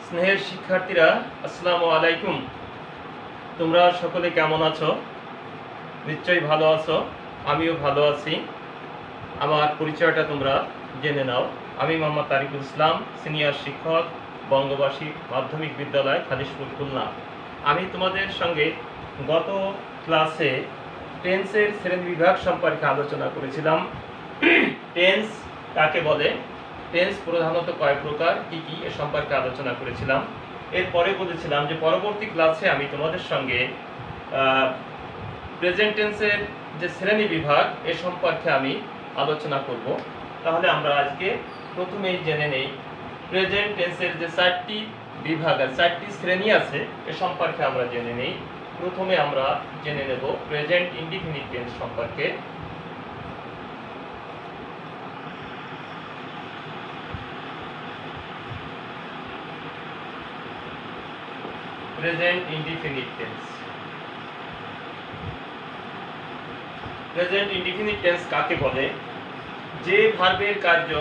স্নেহের শিক্ষার্থীরা, আসসালামু আলাইকুম। তোমরা সকলে কেমন আছো? নিশ্চয়ই ভালো আছো। আমিও ভালো আছি। আমার পরিচয়টা তোমরা জেনে নাও। আমি মোহাম্মদ তারিকুল ইসলাম, সিনিয়র শিক্ষক, বঙ্গবাসী মাধ্যমিক বিদ্যালয়, খালিশপুর, খুলনা। আমি তোমাদের সঙ্গে গত ক্লাসে টেন্সের শ্রেণীবিভাগ সম্পর্কে আলোচনা করেছিলাম। টেন্স কাকে বলে, টেন্স প্রধানত কয় প্রকার, কি কি এ সম্পর্কে আলোচনা করেছিলাম। এরপরে বলেছিলাম যে পরবর্তী ক্লাসে আমি তোমাদের সঙ্গে প্রেজেন্ট টেন্সের যে শ্রেণী বিভাগ এ সম্পর্কে আমি আলোচনা করব। তাহলে আমরা আজকে প্রথমেই জেনে নেই প্রেজেন্ট টেন্সের যে 4টি বিভাগ আর 4টি শ্রেণী আছে এ সম্পর্কে আমরা জেনে নেই। প্রথমে আমরা জেনে নেব প্রেজেন্ট ইনডিফিনিট টেন্স সম্পর্কে। Present indefinite tense. Present indefinite tense কাকে বলে? যে ভার্বের কার্য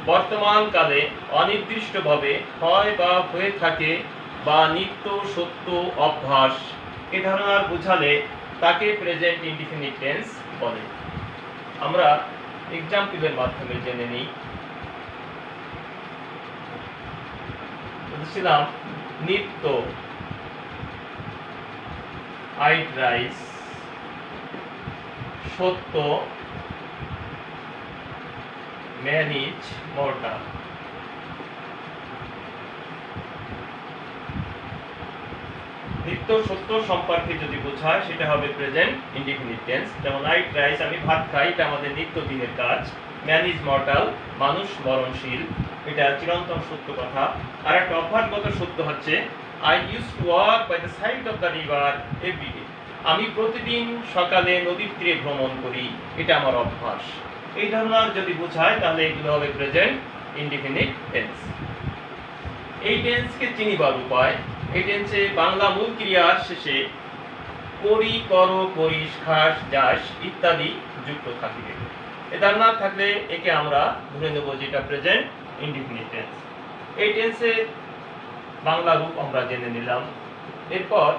বর্তমান কালে অনির্দিষ্টভাবে হয় বা হয়ে থাকে বা নিত্য সত্য অভ্যাস এ ধারণার বোঝালে তাকে প্রেজেন্ট ইনডিফিনিট টেন্স বলে। আমরা এক্সাম্পলের মাধ্যমে জেনে নিই। বলছিলাম নিত্য, আইট রাইস, সত্য, ম্যানিজ মর্টাল। নিত্য সত্য সম্পর্কে যদি বোঝায় সেটা হবে প্রেজেন্ট ইনডিফিনিট টেন্স। যেমন আই রাইস, আমি ভাত খাই, এটা আমাদের নিত্য দিনের কাজ। ম্যান ইজ মর্টাল, মানুষ মরণশীল, এটা চিরন্তন সত্য কথা। আর একটা অভ্যাসগত সত্য হচ্ছে I use to walk by the side of the river everyday, আমি প্রতিদিন সকালে নদীর তীরে ভ্রমণ করি, এটা আমার অভ্যাস। এই ধরনের যদি বোঝায় তাহলে এগুলো হবে প্রেজেন্ট ইনডিফিনিট টেন্স। এই টেন্সকে চিনিবার উপায়, এই টেন্সে বাংলা মূল ক্রিয়ার শেষে করি, করো, করিস, খাস, যাস ইত্যাদি যুক্ত থাকিবে। এটা না থাকলে একে আমরা ধরে নেব যেটা প্রেজেন্ট ইনডিফিনিট টেন্স। এই টেন্সের বাংলা রূপ আমরা জেনে নিলাম। এরপর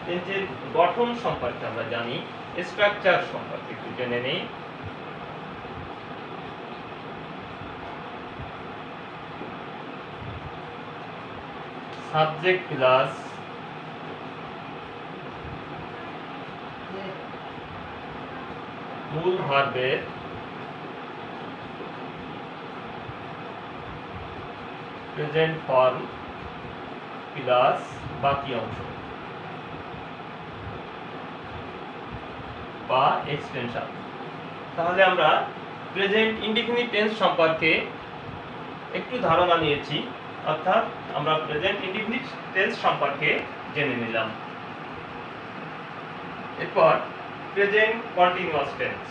টেন্সের গঠন সম্পর্কে আমরা জানি, স্ট্রাকচার সম্পর্কে একটু জেনে নিই। সাবজেক্ট প্লাস মূল ভার্বের প্রেজেন্ট ফর্ম প্লাস বাকি অংশ বা এক্সটেনশন। তাহলে আমরা প্রেজেন্ট ইনডিফিনিট টেন্স সম্পর্কে একটু ধারণা নিয়েছি, অর্থাৎ আমরা প্রেজেন্ট ইনডিফিনিট টেন্স সম্পর্কে জেনে নিলাম। এরপর present continuous tense.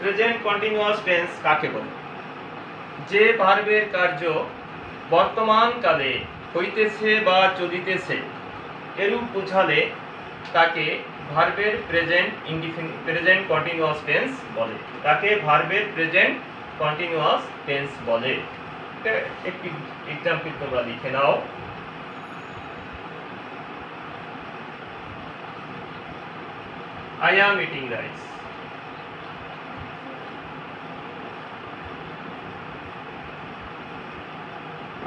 Present continuous tense কাকে বলে? যে ভার্বের কার্য বর্তমান কালে হইতেছে বা চলিতেছে এরূপ বোঝালে তাকে ভার্বের প্রেজেন্ট কন্টিনিউয়াস টেন্স বলে। তাকে ভার্বের প্রেজেন্ট কন্টিনিউয়াস টেন্স বলে। একটি এক্সাম্পল তোমরা লিখে নাও। I am eating rice.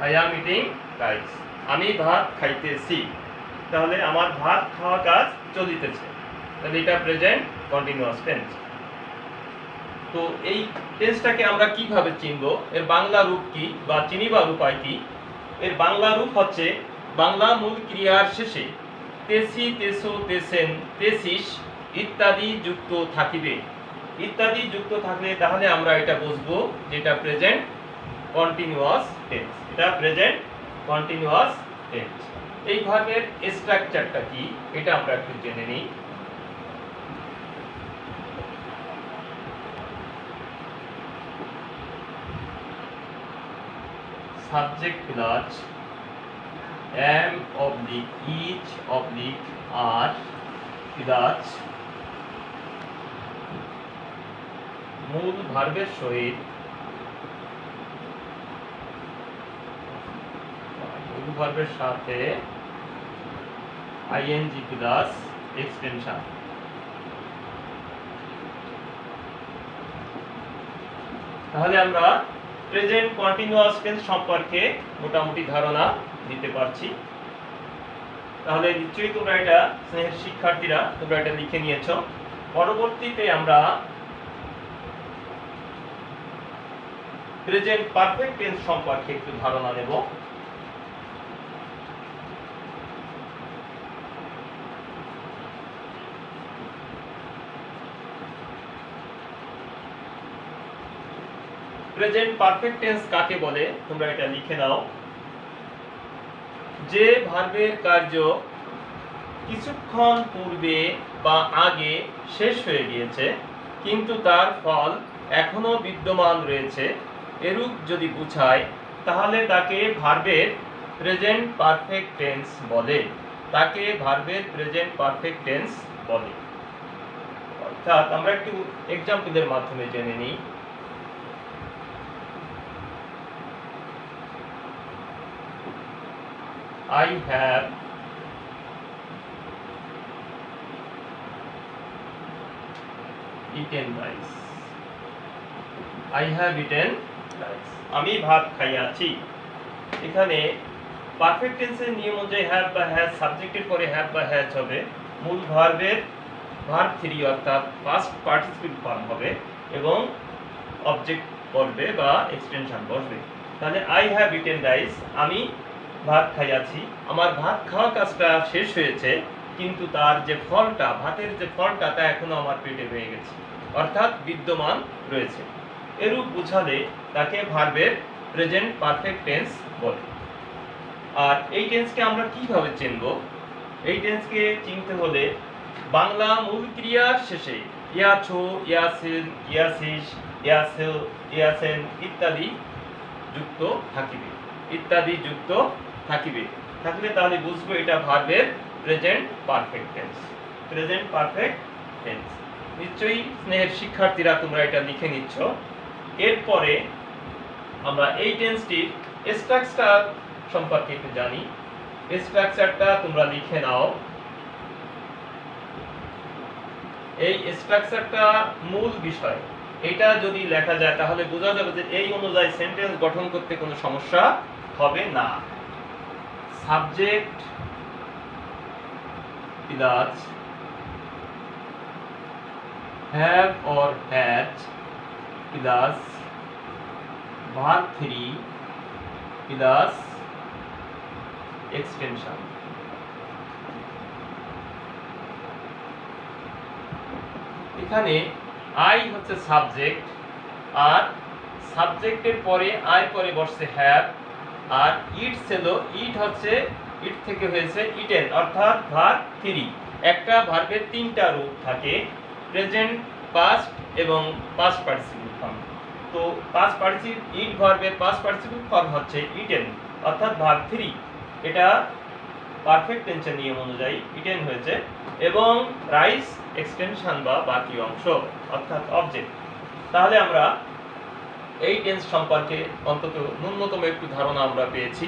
I am eating rice. আমি ভাত খাইতেছি। তাহলে আমার ভাত খাওয়া কাজ চলিতেছে, তাহলে এটা প্রেজেন্ট কন্টিনিউয়াস টেন্স। তো এই টেন্সটাকে আমরা কিভাবে চিনব? এর বাংলা রূপ কি বা চিনিবার উপায় কি? এর বাংলা রূপ হচ্ছে বাংলা মূল ক্রিয়ার শেষে তেসি, তেসো, তেসেন, তেসিস ইত্যাদি যুক্ত থাকিবে। ইত্যাদি যুক্ত থাকলে তাহলে আমরা এটা বুঝবো যেটা প্রেজেন্ট কন্টিনিউয়াস টেন্স। এটা প্রেজেন্ট কন্টিনিউয়াস টেন্স। এই ভার্বের স্ট্রাকচারটা কি এটা আমরা একটু জেনে নিই। Subject plus am oblique each oblique are plus মূল ভার্বের সহিত মূল ভার্বের সাথে আইএনজি প্লাস এক্সটেনশন। তাহলে আমরা প্রেজেন্ট কন্টিনিউয়াস টেন্স সম্পর্কে মোটামুটি ধারণা দিতে পারছি। তাহলে নিশ্চয়ই তোমরা এটা স্নেহের শিক্ষার্থীরা তোমরা এটা লিখে নিয়েছো। পরবর্তীতে আমরা প্রেজেন্ট পারফেক্ট টেন্স সম্পর্কে একটু ধারণা নেব। প্রেজেন্ট পারফেক্ট টেন্স কাকে বলে তোমরা এটা লিখে নাও। যে ভার্বের কার্য কিছুক্ষণ পূর্বে বা আগে শেষ হয়ে গিয়েছে কিন্তু তার ফল এখনো বিদ্যমান রয়েছে, এরূপ যদি বোঝায় তাহলে তাকে ভার্বের প্রেজেন্ট পারফেক্ট টেন্স বলে। তাকে ভার্বের প্রেজেন্ট পারফেক্ট টেন্স বলে। অর্থাৎ আমরা একটু এক্সাম্পলের মাধ্যমে জেনে নিই। I have eaten rice. I have eaten rice. আমি ভাত খাইয়াছি। এখানে পারফেক্ট টেন্সের নিয়ম অনুযায়ী হ্যাভ বা হ্যাজ সাবজেক্টের পরে হ্যাভ বা হ্যাজ হবে, মূল ভার্বের ভার্ব 3 অর্থাৎ পাস্ট পার্টিসিপল ফর্ম হবে এবং অবজেক্ট বসবে বা এক্সটেনশন বসবে। তাহলে আই হ্যাভ ইটেন রাইস, আমি ভাত খাইয়াছি। আমার ভাত খাওয়া কাজটা শেষ হয়েছে কিন্তু তার যে ফলটা, ভাতের যে ফলটা তা এখনো আমার পেটে রয়ে গেছে, অর্থাৎ বিদ্যমান রয়েছে। এরূপ বোঝালে তাকে ভার্বের প্রেজেন্ট পারফেক্ট টেন্স বলে। আর এই টেন্সকে আমরা কিভাবে চিনব? এই টেন্সকে চিনতে হলে বাংলা মূল ক্রিয়ার শেষে ইয়াছো, ইয়াসিন, ইয়াসিস, ইয়াসেল, ইয়াসেন ইত্যাদি যুক্ত থাকিবে, ইত্যাদি যুক্ত থাকিবে। থাকলে তাহলে বুঝবো এটা ভার্বের present perfect tense. Present perfect tense নিশ্চয়ই স্নেহের শিক্ষার্থীরা তোমরা এটা লিখে নিচ্ছ। এরপরে আমরা এই টেন্সটির স্ট্রাকচার সম্পর্কে একটু জানি। স্ট্রাকচারটা তোমরা লিখে নাও। এই স্ট্রাকচারটা মূল বিষয়। এটা যদি লেখা যায় তাহলে বোঝা যাবে যে এই অনুযায়ী সেন্টেন্স গঠন করতে কোনো সমস্যা হবে না। Subject plus have or has plus verb 3 plus extension. এখানে আই হচ্ছে সাবজেক্ট, আর সাবজেক্টের পরে আই পরে বসছে হ্যাভ, আর ইট ছিল, ইট হচ্ছে ইট থেকে হয়েছে ইটেন, অর্থাৎ ভার্ব 3। একটা ভার্বের 3টা রূপ থাকে, প্রেজেন্ট, পাস্ট এবং পাস্ট পার্টিসিপল ফর্ম। তো পাস্ট পার্টিসিপল ইট ভার্বের পাস্ট পার্টিসিপল ফর্ম হচ্ছে ইটেন, অর্থাৎ ভার্ব 3। এটা পারফেক্ট টেন্সের নিয়ম অনুযায়ী ইটেন হয়েছে, এবং রাইস এক্সটেনশন বা বাকি অংশ অর্থাৎ অবজেক্ট। তাহলে আমরা এই টেন্স সম্পর্কে অন্তত ন্যূনতম একটু ধারণা আমরা পেয়েছি।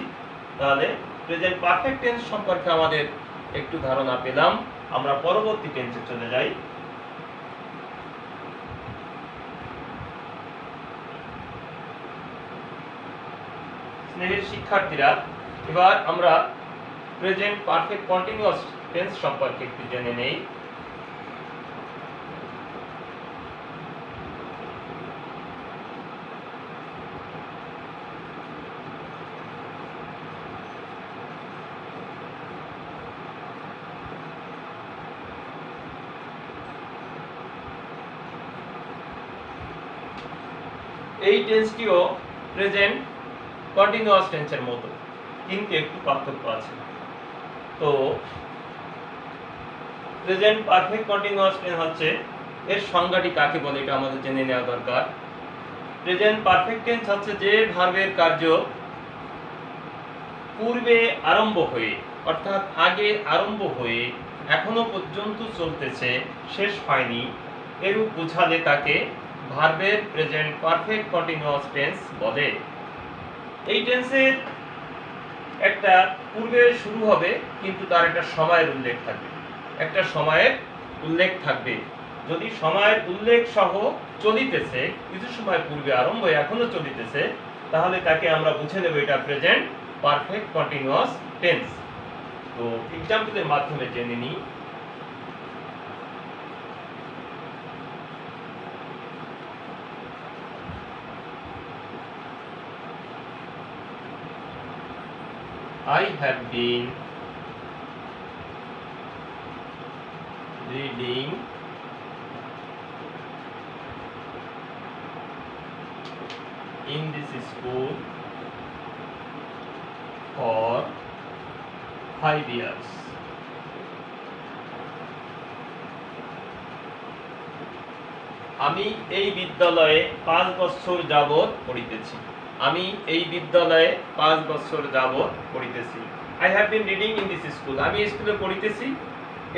তাহলে প্রেজেন্ট পারফেক্ট টেন্স সম্পর্কে আমাদের একটু ধারণা পেলাম। আমরা পরবর্তী টেন্সে চলে যাই। স্নেহের শিক্ষার্থীরা, এবার আমরা প্রেজেন্ট পারফেক্ট কন্টিনিউয়াস টেন্স সম্পর্কে একটু জেনে নেই। এই টেন্সটিও প্রেজেন্ট কন্টিনিউয়াস টেন্সের মতো, কিন্তু একটু পার্থক্য আছে। তো প্রেজেন্ট পারফেক্ট কন্টিনিউয়াস টেন্স হচ্ছে, এর সংজ্ঞাটি কাকে বলে এটা আমাদের জেনে নেওয়া দরকার। প্রেজেন্ট পারফেক্ট টেন্স হচ্ছে যে ভার্বের কার্য পূর্বে আরম্ভ হয়ে অর্থাৎ আগে আরম্ভ হয়ে এখনো পর্যন্ত চলতেছে, শেষ হয়নি, এরূপ বোঝালে তাকে ভার্বের প্রেজেন্ট পারফেক্ট কন্টিনিউয়াস টেন্স বলে। এই টেন্সের একটা পূর্বে শুরু হবে, কিন্তু তার একটা সময়ের উল্লেখ থাকবে, একটা সময়ের উল্লেখ থাকবে। যদি সময়ের উল্লেখ সহ চলিতেছে, কিছু সময় পূর্বে আরম্ভ হয়ে এখনো চলিতেছে, তাহলে তাকে আমরা বুঝে নেব এটা প্রেজেন্ট পারফেক্ট কন্টিনিউয়াস টেন্স। তো এক্সাম্পলের মাধ্যমে জেনে নিই। I have been reading in this school for 5 years. আমি এই বিদ্যালয়ে 5 বছর যাবত পড়িতেছি। আমি এই বিদ্যালয়ে 5 বছর যাবত পড়িতেছি। I have been reading in this school. আমি স্কুলে পড়িতেছি,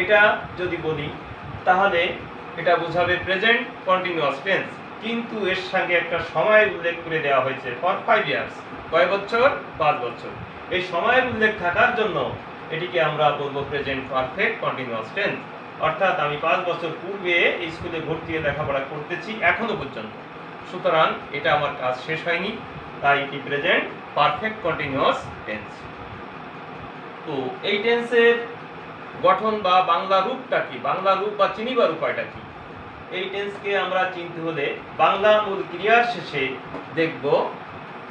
এটা যদি বলি তাহলে এটা বোঝাবে প্রেজেন্ট কন্টিনিউয়াস টেন্স, কিন্তু এর সঙ্গে একটা সময় উল্লেখ করে দেওয়া হয়েছে ফর 5 ইয়ার্স। কয় বছর? 5 বছর। এই সময়ের উল্লেখ থাকার জন্য এটিকে আমরা বলবো প্রেজেন্ট পারফেক্ট কন্টিনিউয়াস টেন্স। অর্থাৎ আমি 5 বছর পূর্বে এই স্কুলে ভর্তি হয়ে লেখাপড়া করতেছি এখনো পর্যন্ত, সুতরাং এটা আমার কাজ শেষ হয়নি, তাই এটি প্রেজেন্ট পারফেক্ট কন্টিনিউয়াস টেন্স। তো এই টেন্সের গঠন বা বাংলা রূপটা কি, বাংলা রূপ বা চিনিবার উপায়টা কি? এই টেন্সকে আমরা চিনতে হলে বাংলা মূল ক্রিয়ার শেষে দেখব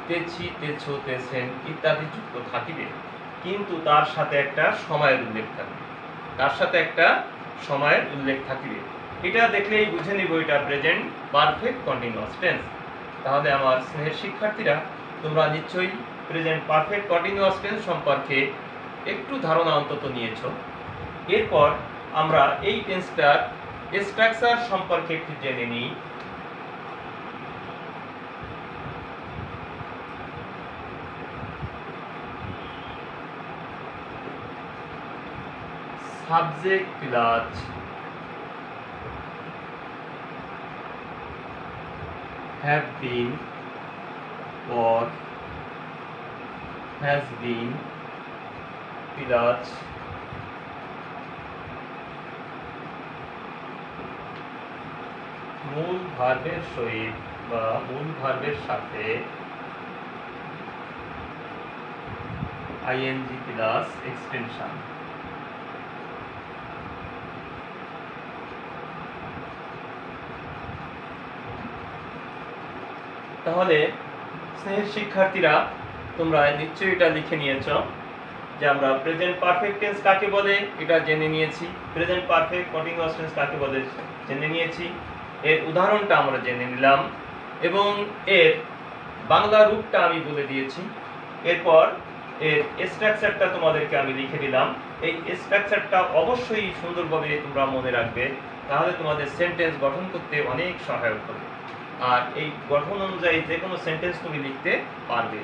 তেছি, তেছো, তেছেন ইত্যাদি যুক্ত থাকিবে, কিন্তু তার সাথে একটা সময়ের উল্লেখ থাকবে, তার সাথে একটা সময়ের উল্লেখ থাকিবে। এটা দেখলেই বুঝে নিব এটা প্রেজেন্ট পারফেক্ট কন্টিনিউয়াস টেন্স। তাহলে আমার স্নেহের শিক্ষার্থীরা, তোমরা নিশ্চয়ই প্রেজেন্ট পারফেক্ট কন্টিনিউয়াস টেন্স সম্পর্কে একটু ধারণা অন্তত নিয়েছো। এরপর আমরা এই টেন্সটার স্ট্রাকচার সম্পর্কে একটু জেনে নিই। Subject plus have been or has been plus মূল ভার্বের সহিত বা মূল ভার্বের সাথে ing প্লাস এক্সটেনশন। তাহলে স্নেহের শিক্ষার্থীরা, তোমরা নিশ্চয়ই এটা লিখে নিয়েছো যে আমরা প্রেজেন্ট পারফেক্ট টেন্স কাকে বলে এটা জেনে নিয়েছি, প্রেজেন্ট পারফেক্ট কন্টিনিউয়াস টেন্স কাকে বলে জেনে নিয়েছি, এর উদাহরণটা আমরা জেনে নিলাম এবং এর বাংলা রূপটা আমি বলে দিয়েছি। এরপর এর স্ট্রাকচারটা তোমাদেরকে আমি লিখে দিলাম। এই স্ট্রাকচারটা অবশ্যই সুন্দরভাবে তোমরা মনে রাখবে, তাহলে তোমাদের সেন্টেন্স গঠন করতে অনেক সহায়ক হবে। আর এই গঠন অনুযায়ী যে কোনো সেন্টেন্স তুমি লিখতে পারবে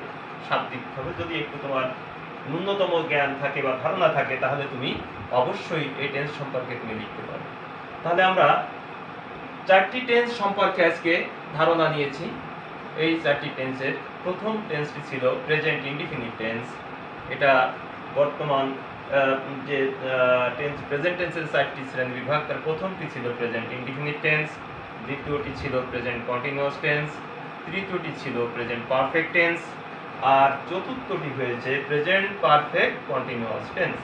শাব্দিকভাবে। যদি একটু তোমার ন্যূনতম জ্ঞান থাকে বা ধারণা থাকে, তাহলে তুমি অবশ্যই এই টেন্স সম্পর্কে তুমি লিখতে পারবে। তাহলে আমরা 4টি টেন্স সম্পর্কে আজকে ধারণা নিয়েছি। এই 4টি টেন্সের প্রথম টেন্সটি ছিল প্রেজেন্ট ইনডিফিনিট টেন্স। এটা বর্তমান যে টেন্স প্রেজেন্ট টেন্সের 4টি শ্রেণী বিভাগ, তার প্রথমটি ছিল প্রেজেন্ট ইনডিফিনিট টেন্স, দ্বিতীয়টি ছিল প্রেজেন্ট কন্টিনিউয়াস টেন্স, তৃতীয়টি ছিল প্রেজেন্ট পারফেক্ট টেন্স, আর চতুর্থটি হয়েছে প্রেজেন্ট পারফেক্ট কন্টিনিউয়াস টেন্স।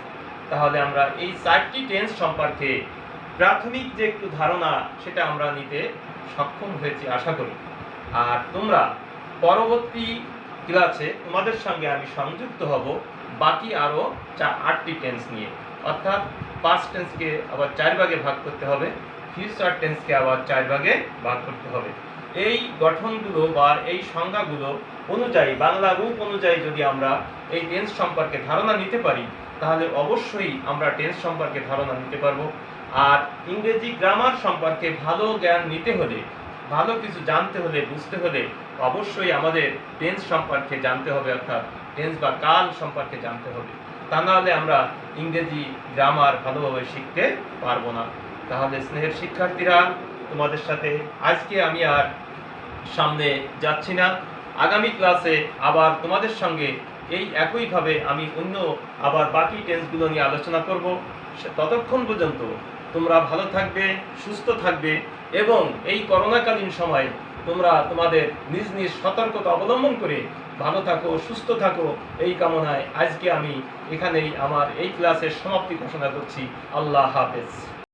তাহলে আমরা এই 4টি টেন্স সম্পর্কে প্রাথমিক যে একটু ধারণা সেটা আমরা নিতে সক্ষম হয়েছি আশা করি। আর তোমরা পরবর্তী ক্লাসে তোমাদের সঙ্গে আমি সংযুক্ত হব বাকি আরও 8টি টেন্স নিয়ে, অর্থাৎ পাস্ট টেন্সকে আবার 4 ভাগে ভাগ করতে হবে, ফিউচার টেন্সকে আবার 4 ভাগে ভাগ করতে হবে। এই গঠনগুলো বা এই সংজ্ঞাগুলো অনুযায়ী, বাংলা রূপ অনুযায়ী যদি আমরা এই টেন্স সম্পর্কে ধারণা নিতে পারি, তাহলে অবশ্যই আমরা টেন্স সম্পর্কে ধারণা নিতে পারবো। আর ইংরেজি গ্রামার সম্পর্কে ভালো জ্ঞান নিতে হলে, ভালো কিছু জানতে হলে, বুঝতে হলে অবশ্যই আমাদের টেন্স সম্পর্কে জানতে হবে, অর্থাৎ টেন্স বা কাল সম্পর্কে জানতে হবে। তা নাহলে আমরা ইংরেজি গ্রামার ভালোভাবে শিখতে পারবো না। তাহলে স্নেহের শিক্ষার্থীরা, তোমাদের সাথে আজকে আমি আর সামনে যাচ্ছি না। আগামী ক্লাসে আবার তোমাদের সঙ্গে এই একইভাবে আমি অন্য আবার বাকি টেন্সগুলো নিয়ে আলোচনা করব। ততক্ষণ পর্যন্ত তোমরা ভালো থাকবে, সুস্থ থাকবে এবং এই করোনাকালীন সময়ে তোমরা তোমাদের নিজ নিজ সতর্কতা অবলম্বন করে ভালো থাকো, সুস্থ থাকো, এই কামনায় আজকে আমি এখানেই আমার এই ক্লাসের সমাপ্তি ঘোষণা করছি। আল্লাহ হাফেজ।